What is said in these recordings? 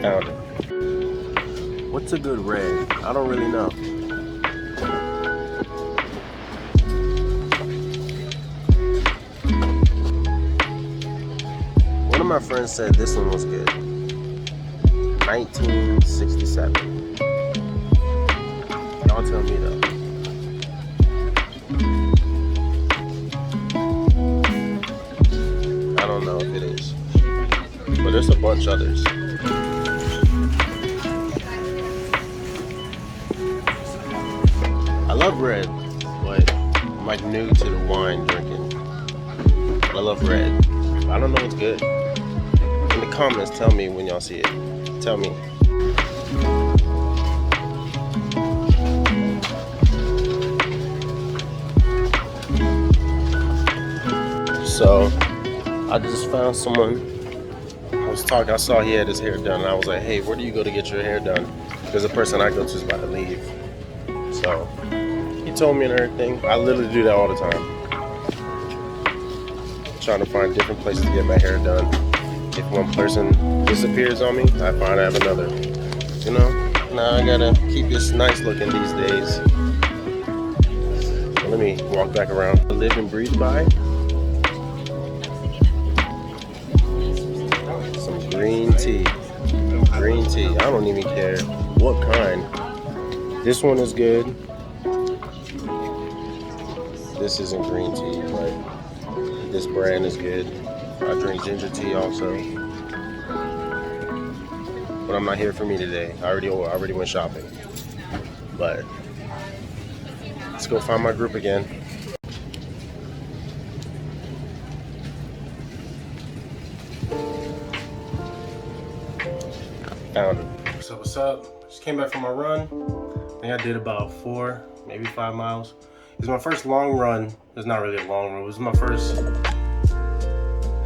Found it. What's a good red? I don't really know. One of my friends said this one was good. 1967. Y'all tell me though. I don't know if it is. But there's a bunch others. I love red, but I'm like new to the wine drinking. I love red. I don't know what's good. In the comments, tell me when y'all see it. Tell me. So, I just found someone. I saw he had his hair done, and I was like, hey, where do you go to get your hair done? Because the person I go to is about to leave. So, he told me and everything. I literally do that all the time. Trying to find different places to get my hair done. If one person disappears on me, I find I have another. You know? Now I gotta keep this nice looking these days. So let me walk back around. I live and breathe by. Green tea. Green tea. I don't even care what kind. This one is good. This isn't green tea, but this brand is good. I drink ginger tea also. But I'm not here for me today. I already went shopping. But let's go find my group again. Found it. So what's up? Just came back from my run. I think I did about 4, maybe 5 miles. It was my first long run. It's not really a long run. It was my first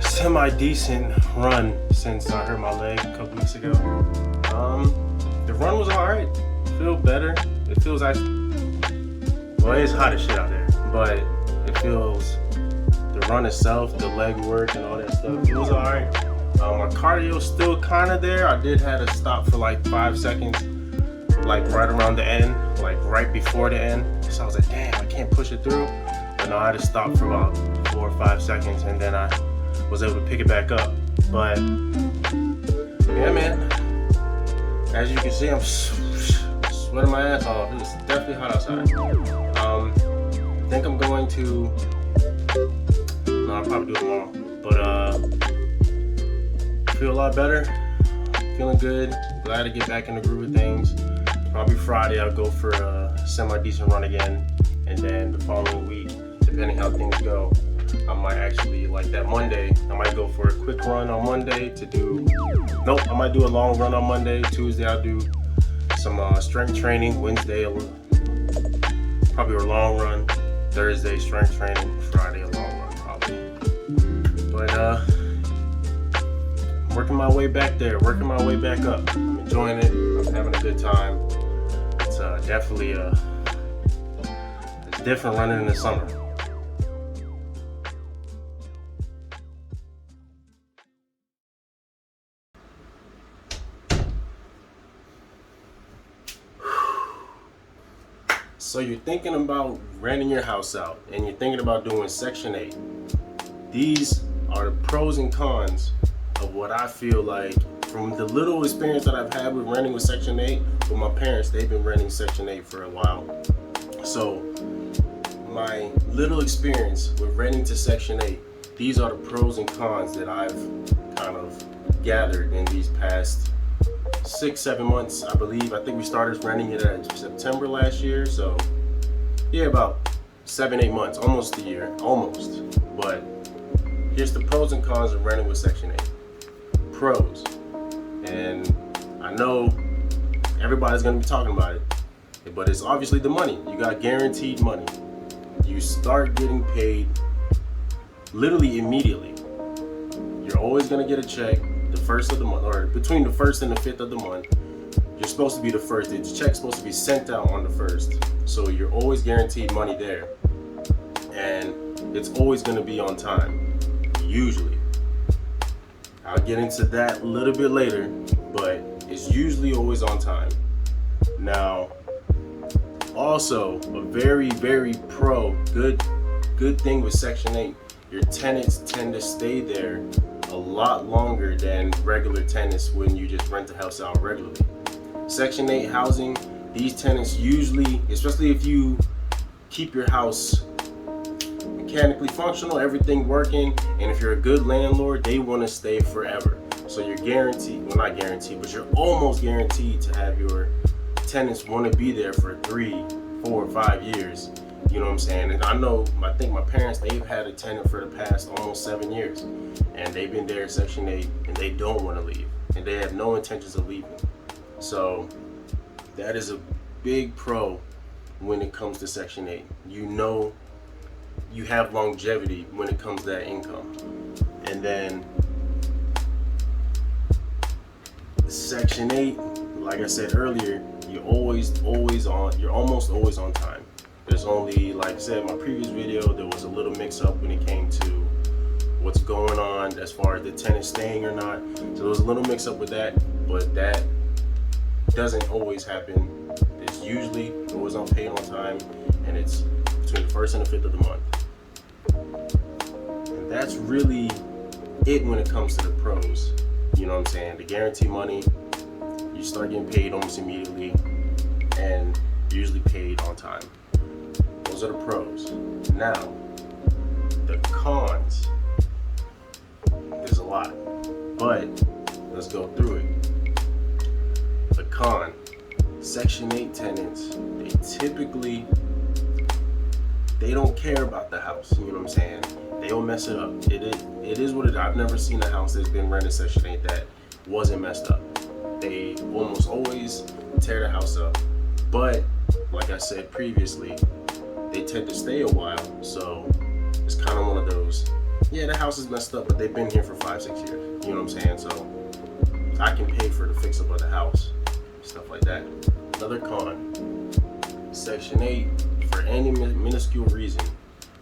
semi-decent run since I hurt my leg a couple weeks ago. The run was alright. Feel better. It feels actually, well, it's hot as shit out there, but it feels, the run itself, the leg work and all that stuff, it was alright. My cardio still kind of there. I did have to stop for like 5 seconds, like right around the end, like right before the end. So I was like, damn, I can't push it through. But no, I had to stop for about 4 or 5 seconds, and then I was able to pick it back up. But yeah, man, as you can see, I'm sweating my ass off. It's definitely hot outside. I think I'm going to, no, I'll probably do it tomorrow. But feel a lot better, feeling good, glad to get back in the groove of things. Probably Friday I'll go for a semi-decent run again, and then the following week, depending how things go, I might actually, like that Monday, I might go for a quick run on Monday to do, I might do a long run on Monday. Tuesday I'll do some strength training. Wednesday probably a long run. Thursday strength training. Friday a long run probably. But working my way back there, working my way back up. I'm enjoying it. I'm having a good time. It's definitely it's different running in the summer. So you're thinking about renting your house out, and you're thinking about doing Section 8. These are the pros and cons of what I feel like from the little experience that I've had with renting with Section 8. With my parents, they've been renting Section 8 for a while. So my little experience with renting to Section 8, these are the pros and cons that I've kind of gathered in these past 6-7 months, I believe. I think we started renting it in September last year. So yeah, about 7-8 months, almost a year, almost. But here's the pros and cons of renting with Section 8. Pros, and I know everybody's gonna be talking about it, but it's obviously the money. You got guaranteed money. You start getting paid literally immediately. You're always gonna get a check the first of the month, or between the 1st and the 5th of the month. You're supposed to be the first. The check's supposed to be sent out on the 1st, so you're always guaranteed money there, and it's always gonna be on time, usually. I'll get into that a little bit later, but is usually always on time. Now, also a very good thing with Section 8, your tenants tend to stay there a lot longer than regular tenants when you just rent the house out regularly. Section 8 housing, these tenants usually, especially if you keep your house mechanically functional, everything working, and if you're a good landlord, they want to stay forever. So you're guaranteed, well not guaranteed, but you're almost guaranteed to have your tenants want to be there for 3, 4, 5 years. You know what I'm saying? And I think my parents, they've had a tenant for the past almost 7 years, and they've been there at Section 8, and they don't want to leave, and they have no intentions of leaving. So that is a big pro when it comes to Section 8. You know, you have longevity when it comes to that income. And then Section 8, like I said earlier, you're almost always on time. There's only, like I said in my previous video, there was a little mix up when it came to what's going on as far as the tenant staying or not. So there was a little mix up with that, but that doesn't always happen. It's usually always on paid on time, and it's between the 1st and the 5th of the month. And that's really it when it comes to the pros. You know what I'm saying? The guarantee money, you start getting paid almost immediately, and usually paid on time. Those are the pros. Now, the cons. There's a lot, but let's go through it. The con, Section 8 tenants, they don't care about the house, you know what I'm saying? They'll mess it up. It is what it is. I've never seen a house that's been rented Section 8 that wasn't messed up. They almost always tear the house up. But, like I said previously, they tend to stay a while, so it's kind of one of those, yeah, the house is messed up, but they've been here for 5, 6 years, you know what I'm saying? So I can pay for the fix up of the house, stuff like that. Another con, Section 8, for any minuscule reason,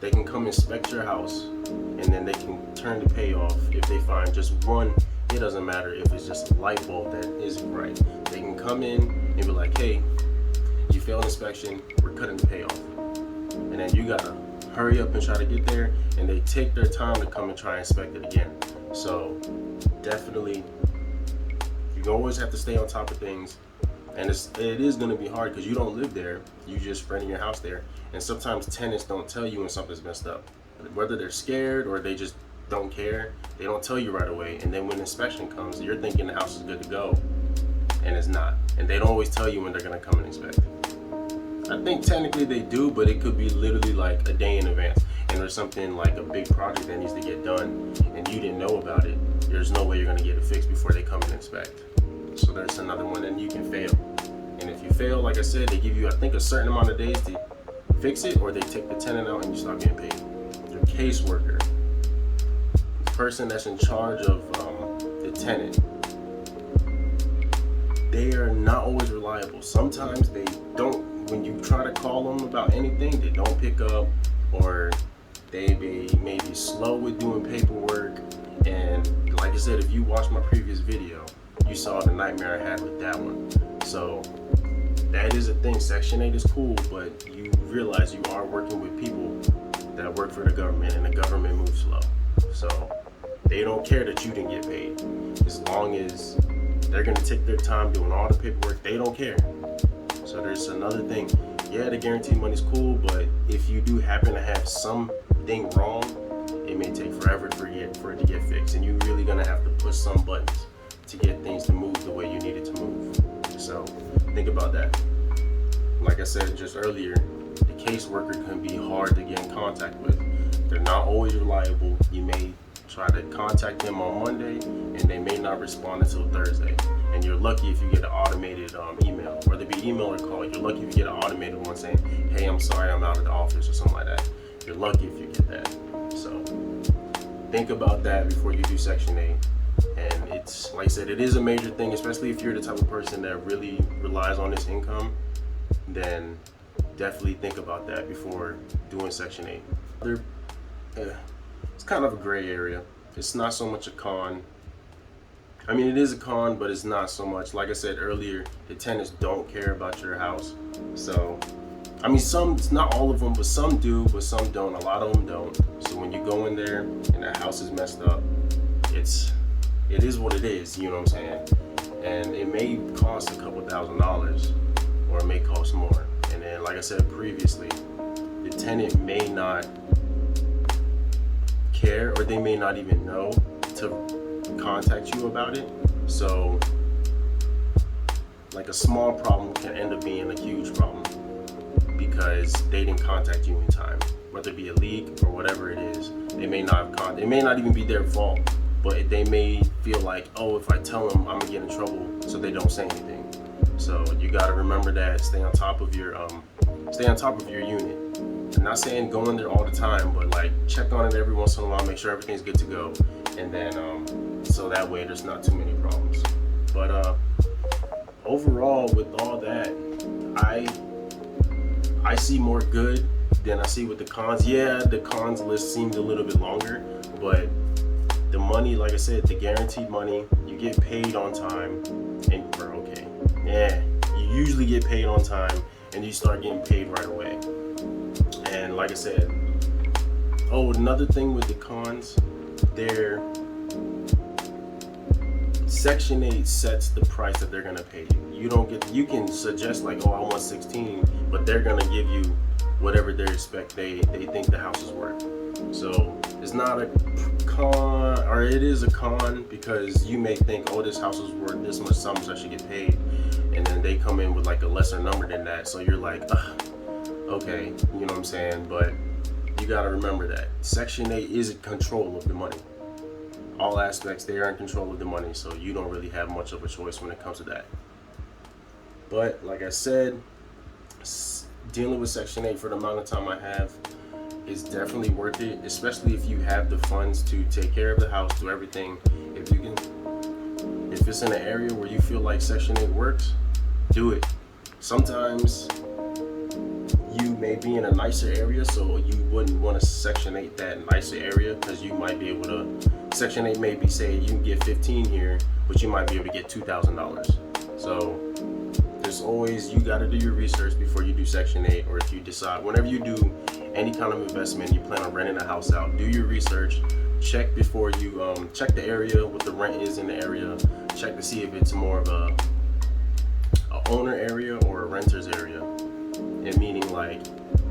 they can come inspect your house, and then they can turn the pay off if they find just one. It doesn't matter if it's just a light bulb that isn't right. They can come in and be like, hey, you failed inspection, we're cutting the pay off. And then you gotta hurry up and try to get there, and they take their time to come and try and inspect it again. So definitely, you always have to stay on top of things. And it is going to be hard because you don't live there, you just renting your house there. And sometimes tenants don't tell you when something's messed up. Whether they're scared or they just don't care, they don't tell you right away. And then when inspection comes, you're thinking the house is good to go, and it's not. And they don't always tell you when they're going to come and inspect. I think technically they do, but it could be literally like a day in advance. And there's something like a big project that needs to get done, and you didn't know about it. There's no way you're going to get it fixed before they come and inspect. So there's another one, and you can fail. And if you fail, like I said, they give you, I think, a certain amount of days to fix it, or they take the tenant out and you start getting paid. Your caseworker, the person that's in charge of the tenant, they are not always reliable. Sometimes they don't, when you try to call them about anything, they don't pick up, or they may be slow with doing paperwork. And like I said, if you watched my previous video, you saw the nightmare I had with that one. So that is a thing. Section 8 is cool, but you realize you are working with people that work for the government, and the government moves slow. So they don't care that you didn't get paid. As long as they're going to take their time doing all the paperwork, they don't care. So there's another thing. Yeah, the guarantee money's cool, but if you do happen to have something wrong, it may take forever for it to get fixed, and you're really going to have to push some buttons to get things to move the way you need it to move. So think about that. Like I said just earlier, the caseworker can be hard to get in contact with. They're not always reliable. You may try to contact them on Monday, and they may not respond until Thursday. And you're lucky if you get an automated email, whether it be email or call. You're lucky if you get an automated one saying, hey, I'm sorry, I'm out of the office, or something like that. You're lucky if you get that. So think about that before you do Section 8. And it's, like I said, it is a major thing, especially if you're the type of person that really relies on this income. Then definitely think about that before doing Section 8. It's kind of a gray area. It's not so much a con. I mean, it is a con, but it's not so much. Like I said earlier, the tenants don't care about your house. So, I mean, some, not all of them, but some do, but some don't. A lot of them don't. So when you go in there and the house is messed up, it is what it is, you know what I'm saying? And it may cost a couple $1,000s, or it may cost more. And then, like I said previously, the tenant may not care, or they may not even know to contact you about it. So like a small problem can end up being a huge problem because they didn't contact you in time, whether it be a leak or whatever it is. They may not have it may not even be their fault, but they may feel like, oh, if I tell them, I'm gonna get in trouble, so they don't say anything. So you got to remember that. Stay on top of your unit. I'm not saying go in there all the time, but like check on it every once in a while, make sure everything's good to go, and then so that way there's not too many problems. But overall, with all that, I see more good than I see with the cons. Yeah, the cons list seemed a little bit longer, but the money, like I said, the guaranteed money, you get paid on time, and we're okay. Yeah, you usually get paid on time, and you start getting paid right away. And like I said, oh, another thing with the cons, their Section 8 sets the price that they're gonna pay you. You can suggest like, oh, I want 16, but they're gonna give you whatever they think the house is worth. So it's not a con, or it is a con, because you may think, oh, this house is worth this much, so much I should get paid, and then they come in with like a lesser number than that, so you're like, okay, you know what I'm saying? But you got to remember that Section 8 is in control of the money. All aspects, they are in control of the money, so you don't really have much of a choice when it comes to that. But like I said, dealing with Section 8 for the amount of time I have is definitely worth it, especially if you have the funds to take care of the house, do everything. If it's in an area where you feel like Section 8 works, do it. Sometimes you may be in a nicer area, so you wouldn't want to Section 8 that nicer area, because you might be able to, Section 8 may be say you can get 15 here, but you might be able to get $2,000. So there's always, you got to do your research before you do Section 8, or if you decide, whenever you do any kind of investment, you plan on renting a house out, do your research, check before you, check the area, what the rent is in the area, check to see if it's more of a owner area or a renter's area. And meaning like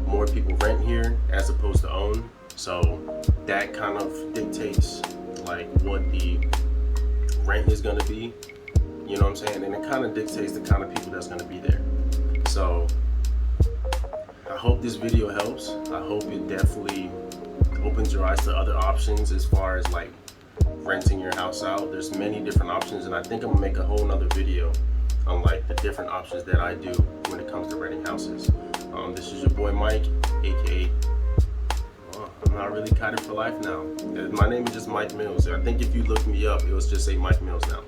more people rent here as opposed to own, so that kind of dictates like what the rent is going to be, you know what I'm saying? And it kind of dictates the kind of people that's going to be there. So I hope this video helps. I hope it definitely opens your eyes to other options as far as like renting your house out. There's many different options, and I think I'm gonna make a whole nother video on like the different options that I do when it comes to renting houses. This is your boy Mike, aka I'm not really kited for life now. My name is just Mike Mills. I think if you look me up, it was just say Mike Mills now.